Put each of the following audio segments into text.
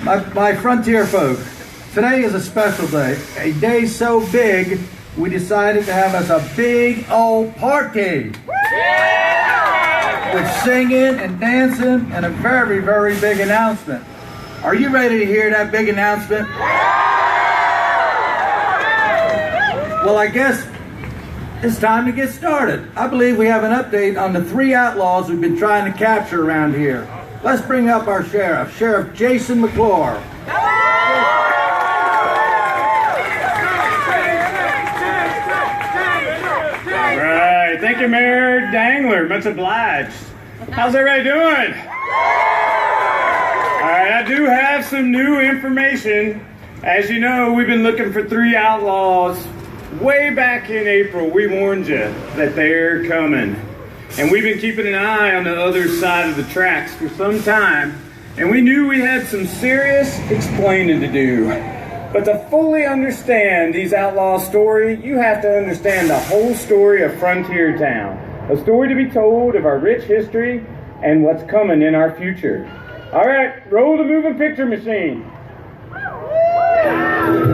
My frontier folk, today is a special day. A day so big, we decided to have us a big old party. With singing and dancing and a very, very big announcement. Are you ready to hear that big announcement? Well, I guess it's time to get started. I believe we have an update on the 3 outlaws we've been trying to capture around here. Let's bring up our sheriff, Sheriff Jason McClure. Right, thank you, Mayor Dangler. Much obliged. How's everybody doing? All right, I do have some new information. As you know, we've been looking for 3 outlaws. Way back in April, we warned you that they're coming. And we've been keeping an eye on the other side of the tracks for some time. And we knew we had some serious explaining to do. But to fully understand these outlaws' story, you have to understand the whole story of Frontier Town. A story to be told of our rich history and what's coming in our future. All right, roll the moving picture machine.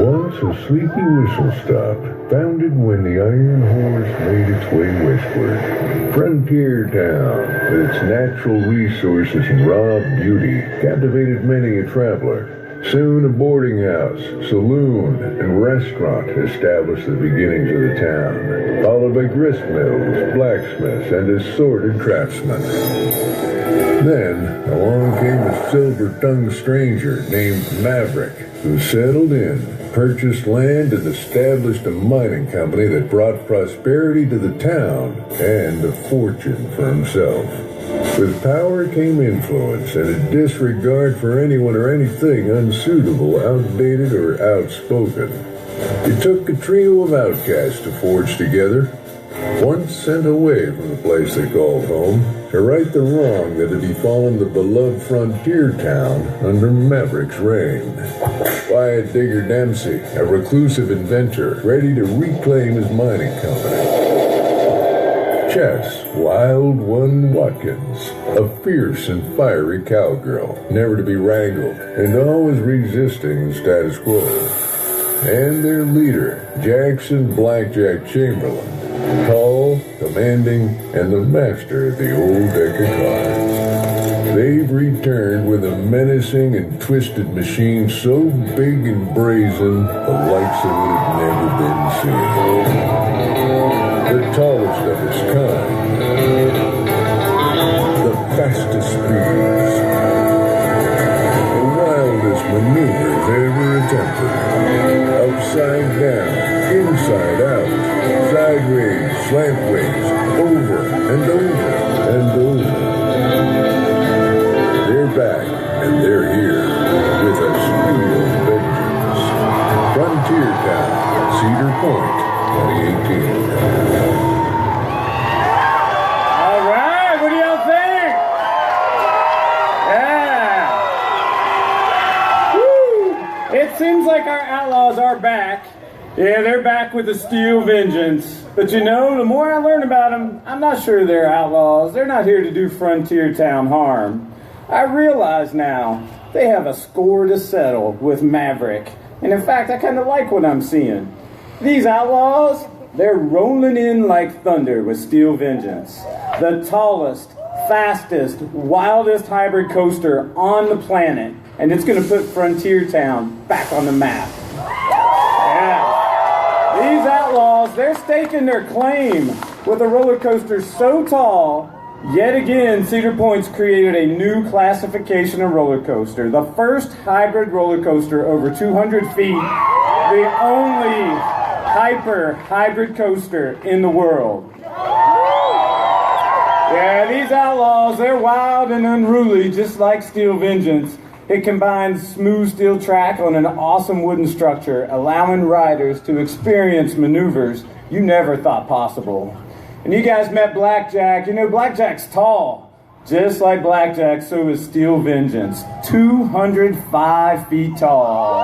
Once a sleepy whistle stop, founded when the Iron Horse made its way westward. Frontier Town, with its natural resources and raw beauty, captivated many a traveler. Soon a boarding house, saloon, and restaurant established the beginnings of the town, followed by grist mills, blacksmiths, and assorted craftsmen. Then, along came a silver-tongued stranger named Maverick, who settled in, purchased land, and established a mining company that brought prosperity to the town and a fortune for himself. With power came influence and a disregard for anyone or anything unsuitable, outdated, or outspoken. It took a trio of outcasts to forge together, once sent away from the place they called home, to right the wrong that had befallen the beloved frontier town under Maverick's reign. Wyatt Digger Dempsey, a reclusive inventor, ready to reclaim his mining company. Chess Wild One Watkins, a fierce and fiery cowgirl, never to be wrangled, and always resisting the status quo. And their leader, Jackson Blackjack Chamberlain, tall, commanding, and the master of the old deck of cards. They've returned with a menacing and twisted machine so big and brazen, the likes of it had never been seen. The tallest of its kind, the fastest speeds, the wildest maneuvers ever attempted. Upside down, inside out, sideways, slantways, over and over and over. They're back and they're here with a steel vengeance. Frontier Town, Cedar Point, 2018. All right, what do y'all think? Yeah. Woo! It seems like our outlaws are back. Yeah, they're back with a steel vengeance. But you know, the more I learn about them, I'm not sure they're outlaws. They're not here to do Frontier Town harm. I realize now they have a score to settle with Maverick. And in fact, I kind of like what I'm seeing. These outlaws, they're rolling in like thunder with steel vengeance. The tallest, fastest, wildest hybrid coaster on the planet. And it's going to put Frontier Town back on the map. Yeah. These outlaws, they're staking their claim with a roller coaster so tall. Yet again, Cedar Point's created a new classification of roller coaster. The first hybrid roller coaster over 200 feet. The only hybrid coaster in the world. Yeah, these outlaws, they're wild and unruly, just like Steel Vengeance. It combines smooth steel track on an awesome wooden structure, allowing riders to experience maneuvers you never thought possible. And you guys met Blackjack. You know, Blackjack's tall. Just like Blackjack, so is Steel Vengeance. 205 feet tall.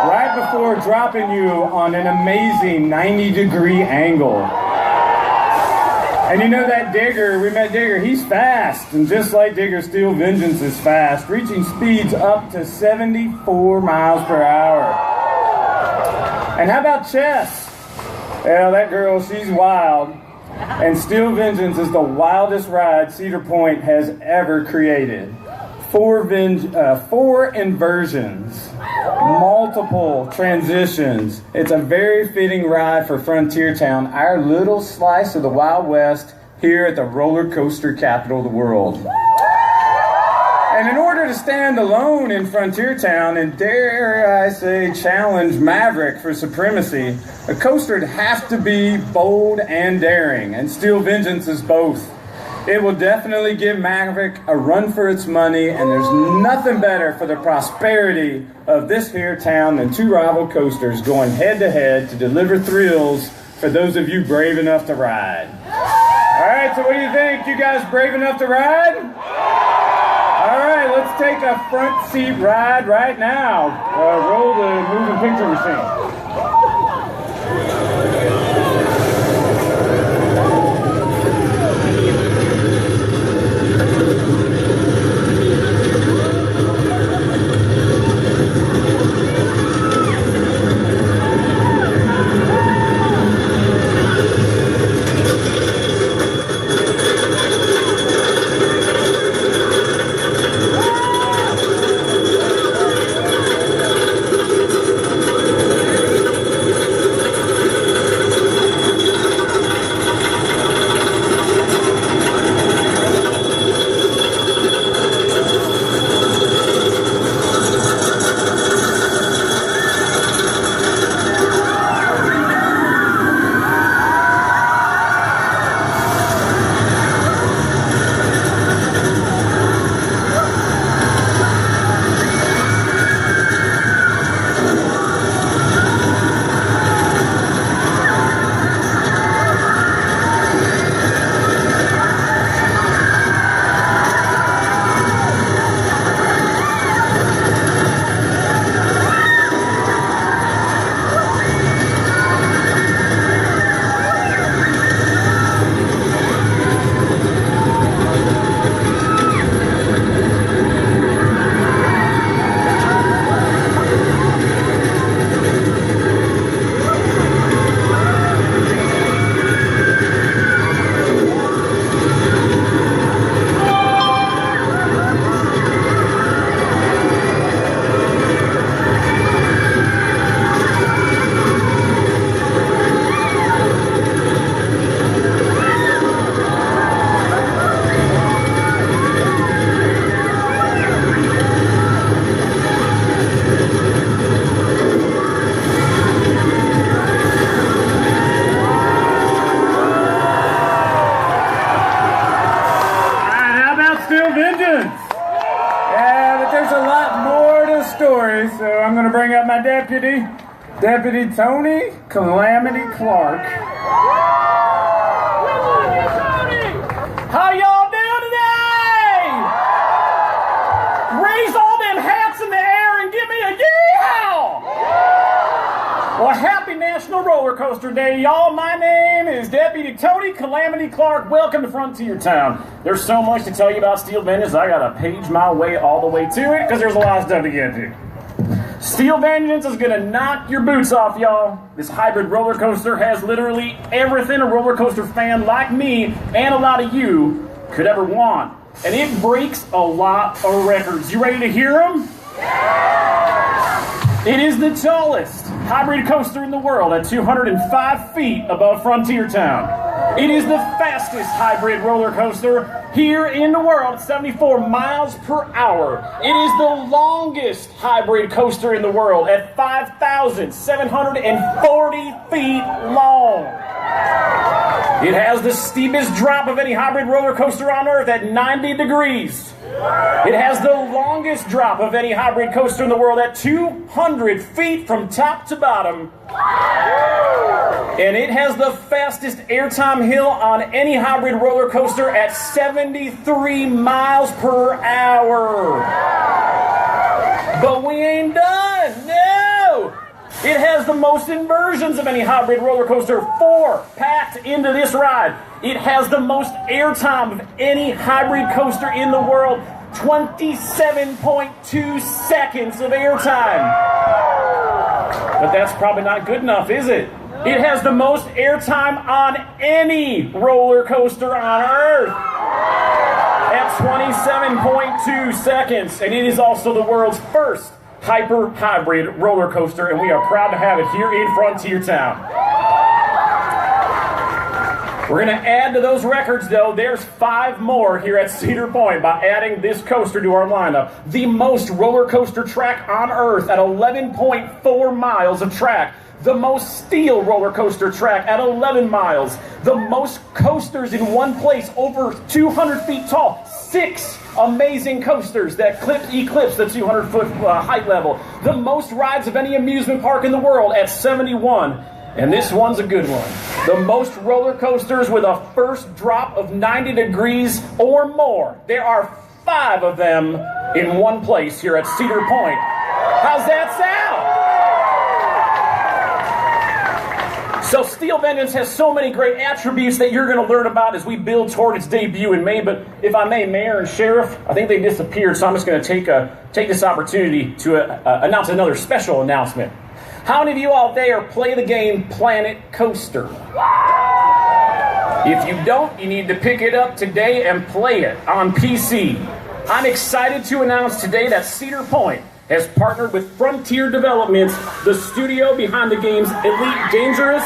Right before dropping you on an amazing 90-degree angle. And you know that Digger, we met Digger, he's fast. And just like Digger, Steel Vengeance is fast, reaching speeds up to 74 miles per hour. And how about Chess? Well, that girl, she's wild. And Steel Vengeance is the wildest ride Cedar Point has ever created. 4 inversions, multiple transitions. It's a very fitting ride for Frontier Town, our little slice of the Wild West here at the roller coaster capital of the world. And in order to stand alone in Frontier Town and dare I say challenge Maverick for supremacy, a coaster would have to be bold and daring, and Steel Vengeance is both. It will definitely give Maverick a run for its money, and there's nothing better for the prosperity of this here town than 2 rival coasters going head to head to deliver thrills for those of you brave enough to ride. All right, so what do you think? You guys brave enough to ride? All right, let's take a front seat ride right now. Roll the moving picture machine. So I'm going to bring up my deputy, Deputy Tony Calamity Clark. How y'all doing today? Raise all them hats in the air and give me a yeehaw! Well, happy National Roller Coaster Day, y'all. My name is Deputy Tony Calamity Clark. Welcome to Frontier Town. There's so much to tell you about Steel Vengeance, I gotta page my way all the way to it because there's a lot of stuff to get to. Steel Vengeance is gonna knock your boots off, y'all. This hybrid roller coaster has literally everything a roller coaster fan like me and a lot of you could ever want. And it breaks a lot of records. You ready to hear them? It is the tallest hybrid coaster in the world at 205 feet above Frontier Town. It is the fastest hybrid roller coaster here in the world, 74 miles per hour. It is the longest hybrid coaster in the world at 5,740 feet long. It has the steepest drop of any hybrid roller coaster on Earth at 90 degrees. It has the longest drop of any hybrid coaster in the world at 200 feet from top to bottom. And it has the fastest airtime hill on any hybrid roller coaster at 73 miles per hour. But we ain't done, no! It has the most inversions of any hybrid roller coaster, 4 packed into this ride. It has the most airtime of any hybrid coaster in the world, 27.2 seconds of airtime. But that's probably not good enough, is it? It has the most airtime on any roller coaster on Earth at 27.2 seconds. And it is also the world's first hyper-hybrid roller coaster, and we are proud to have it here in Frontier Town. We're going to add to those records, though. There's 5 more here at Cedar Point by adding this coaster to our lineup. The most roller coaster track on Earth at 11.4 miles of track. The most steel roller coaster track at 11 miles. The most coasters in one place over 200 feet tall. 6 amazing coasters that eclipse the 200-foot height level. The most rides of any amusement park in the world at 71. And this one's a good one. The most roller coasters with a first drop of 90 degrees or more. There are 5 of them in one place here at Cedar Point. How's that sound? So Steel Vengeance has so many great attributes that you're going to learn about as we build toward its debut in May. But if I may, Mayor and Sheriff, I think they disappeared, so I'm just going to take this opportunity to announce another special announcement. How many of you out there play the game Planet Coaster? If you don't, you need to pick it up today and play it on PC. I'm excited to announce today that Cedar Point has partnered with Frontier Developments, the studio behind the games Elite Dangerous,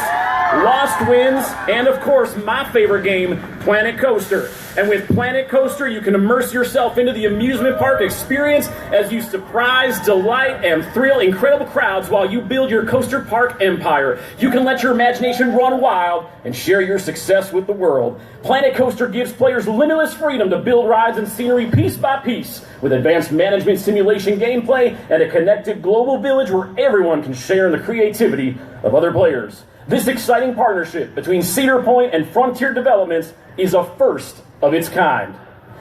Lost Winds, and of course my favorite game, Planet Coaster. And with Planet Coaster, you can immerse yourself into the amusement park experience as you surprise, delight, and thrill incredible crowds while you build your coaster park empire. You can let your imagination run wild and share your success with the world. Planet Coaster gives players limitless freedom to build rides and scenery piece by piece with advanced management simulation gameplay and a connected global village where everyone can share in the creativity of other players. This exciting partnership between Cedar Point and Frontier Developments is a first of its kind.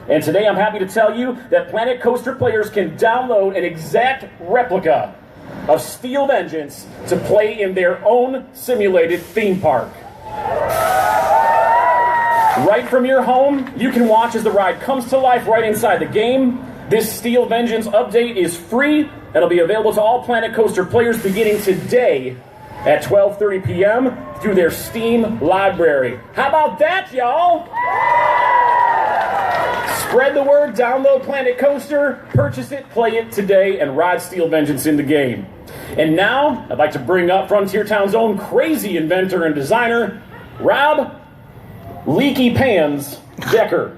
And today I'm happy to tell you that Planet Coaster players can download an exact replica of Steel Vengeance to play in their own simulated theme park. Right from your home, you can watch as the ride comes to life right inside the game. This Steel Vengeance update is free and it'll be available to all Planet Coaster players beginning today at 12:30 p.m. through their Steam library. How about that, y'all? Spread the word, download Planet Coaster, purchase it, play it today, and ride Steel Vengeance in the game. And now, I'd like to bring up Frontier Town's own crazy inventor and designer, Rob Leaky Pans Decker.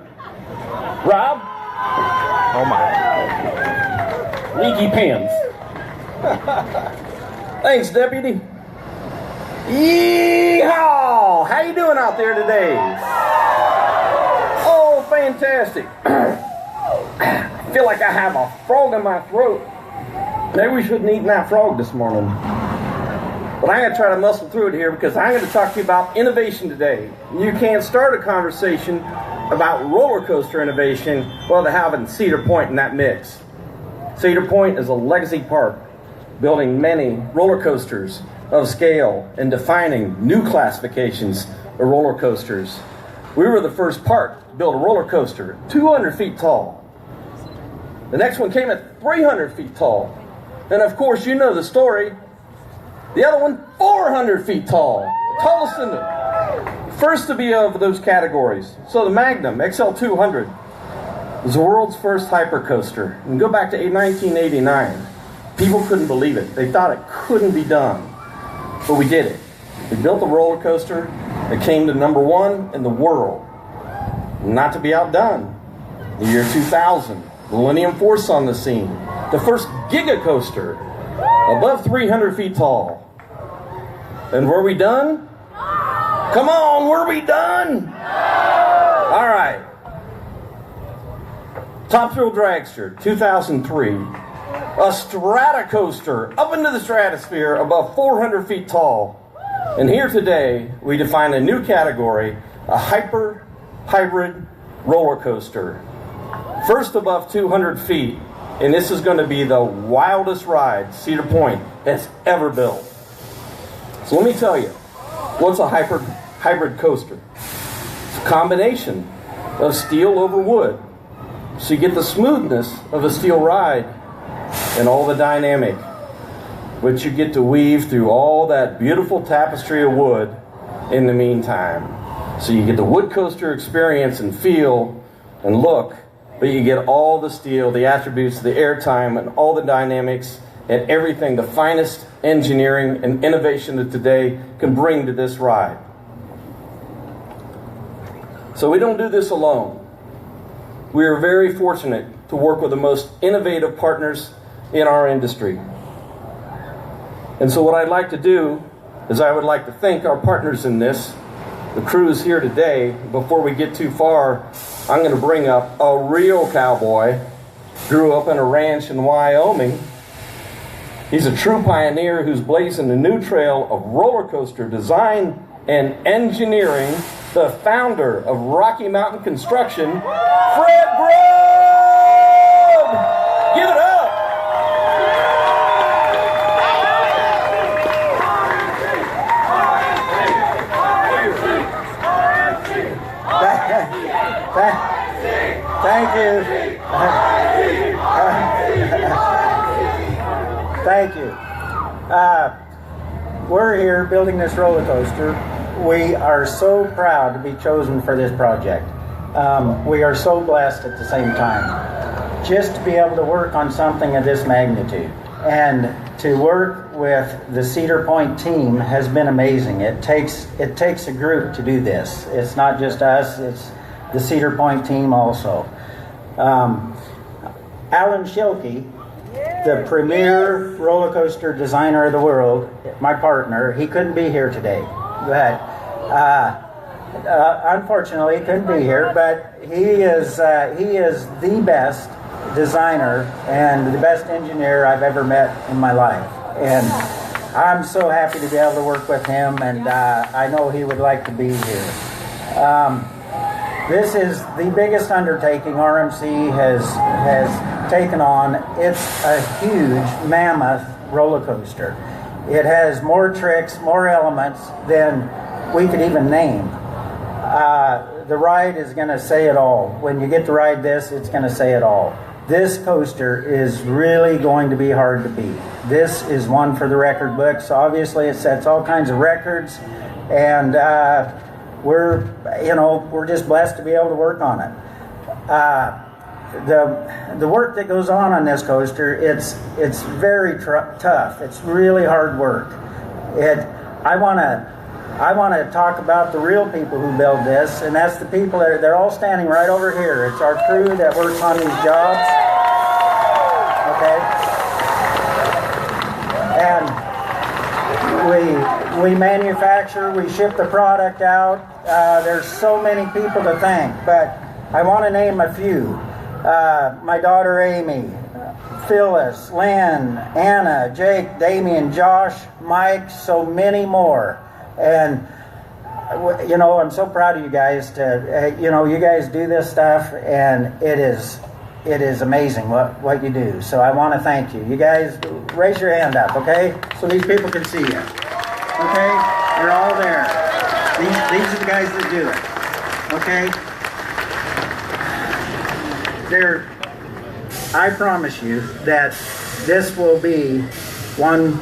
Rob? Oh my. Leaky Pans. Thanks, Deputy. Yeehaw! How you doing out there today? Oh, fantastic. I feel like I have a frog in my throat. Maybe we shouldn't eat that frog this morning. But I'm going to try to muscle through it here because I'm going to talk to you about innovation today. You can't start a conversation about roller coaster innovation without having Cedar Point in that mix. Cedar Point is a legacy park, building many roller coasters of scale and defining new classifications of roller coasters. We were the first park to build a roller coaster 200 feet tall. The next one came at 300 feet tall. And of course, you know the story. The other one, 400 feet tall. Tallest in the first to be of those categories. So the Magnum XL200 was the world's first hypercoaster. And go back to 1989. People couldn't believe it. They thought it couldn't be done. But we did it. We built a roller coaster that came to #1 in the world. Not to be outdone. The year 2000, Millennium Force on the scene. The first Giga coaster, above 300 feet tall. And were we done? Come on, were we done? All right. Top Thrill Dragster, 2003. A strata coaster up into the stratosphere above 400 feet tall. And here today, we define a new category, a hybrid roller coaster. First above 200 feet, and this is going to be the wildest ride Cedar Point has ever built. So let me tell you, what's a hybrid coaster? It's a combination of steel over wood. So you get the smoothness of a steel ride and all the dynamic, but you get to weave through all that beautiful tapestry of wood in the meantime. So you get the wood coaster experience and feel and look, but you get all the steel, the attributes, the airtime, and all the dynamics and everything, the finest engineering and innovation that today can bring to this ride. So we don't do this alone. We are very fortunate to work with the most innovative partners in our industry. And so what I'd like to do is I would like to thank our partners in this, the crews here today. Before we get too far, I'm going to bring up a real cowboy. Grew up in a ranch in Wyoming. He's a true pioneer who's blazing a new trail of roller coaster design and engineering, the founder of Rocky Mountain Construction, Fred Grubb! Give it up! Thank you. Thank you. We're here building this roller coaster. We are so proud to be chosen for this project. We are so blessed at the same time. Just to be able to work on something of this magnitude and to work with the Cedar Point team has been amazing. It takes a group to do this. It's not just us, it's the Cedar Point team also. Alan Schilke, the premier roller coaster designer of the world, my partner, he couldn't be here today. But unfortunately, he couldn't be here. But he is the best designer and the best engineer I've ever met in my life. And I'm so happy to be able to work with him, and I know he would like to be here. This is the biggest undertaking RMC has taken on. It's a huge, mammoth roller coaster. It has more tricks, more elements than we could even name. The ride is going to say it all. When you get to ride this, it's going to say it all. This coaster is really going to be hard to beat. This is one for the record books. Obviously, it sets all kinds of records, and we're just blessed to be able to work on it. The work that goes on this coaster, it's very tough. It's really hard work. I want to talk about the real people who build this, and that's the people they're all standing right over here. It's our crew that works on these jobs. Okay, and we manufacture, we ship the product out. There's so many people to thank, but I want to name a few. My daughter Amy, Phyllis, Lynn, Anna, Jake, Damien, Josh, Mike, so many more. And I'm so proud of you guys you guys do this stuff, and it is amazing what you do. So I want to thank you. You guys, raise your hand up, okay? So these people can see you. Okay? They're all there. These are the guys that do it. Okay? I promise you that this will be one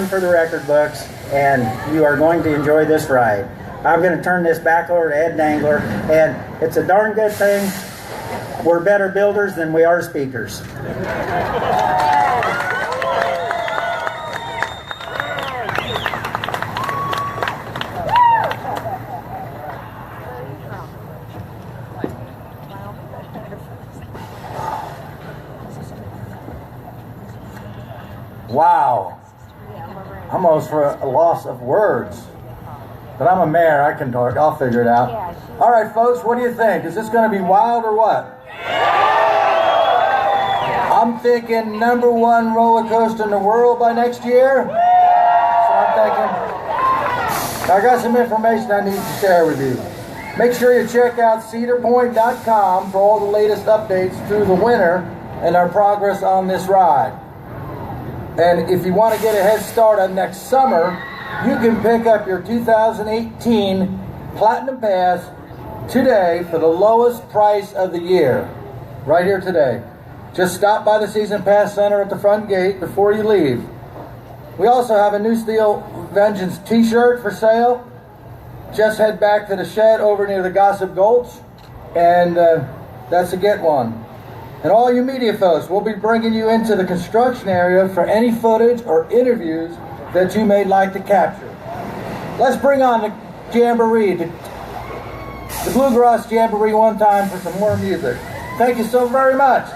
for the record books, and you are going to enjoy this ride. I'm going to turn this back over to Ed Dangler, and it's a darn good thing we're better builders than we are speakers. Wow. Almost for a loss of words. But I'm a mayor, I can talk, I'll figure it out. All right, folks, what do you think? Is this going to be wild or what? I'm thinking #1 roller coaster in the world by next year. That's what I'm thinking. I got some information I need to share with you. Make sure you check out cedarpoint.com for all the latest updates through the winter and our progress on this ride. And if you want to get a head start on next summer, You can pick up your 2018 Platinum Pass today for the lowest price of the year. Right here today. Just stop by the Season Pass Center at the front gate before you leave. We also have a new Steel Vengeance t-shirt for sale. Just head back to the shed over near the Gossip Gulch, and that's a get one. And all you media folks, we'll be bringing you into the construction area for any footage or interviews that you may like to capture. Let's bring on the Jamboree, the Bluegrass Jamboree one time for some more music. Thank you so very much.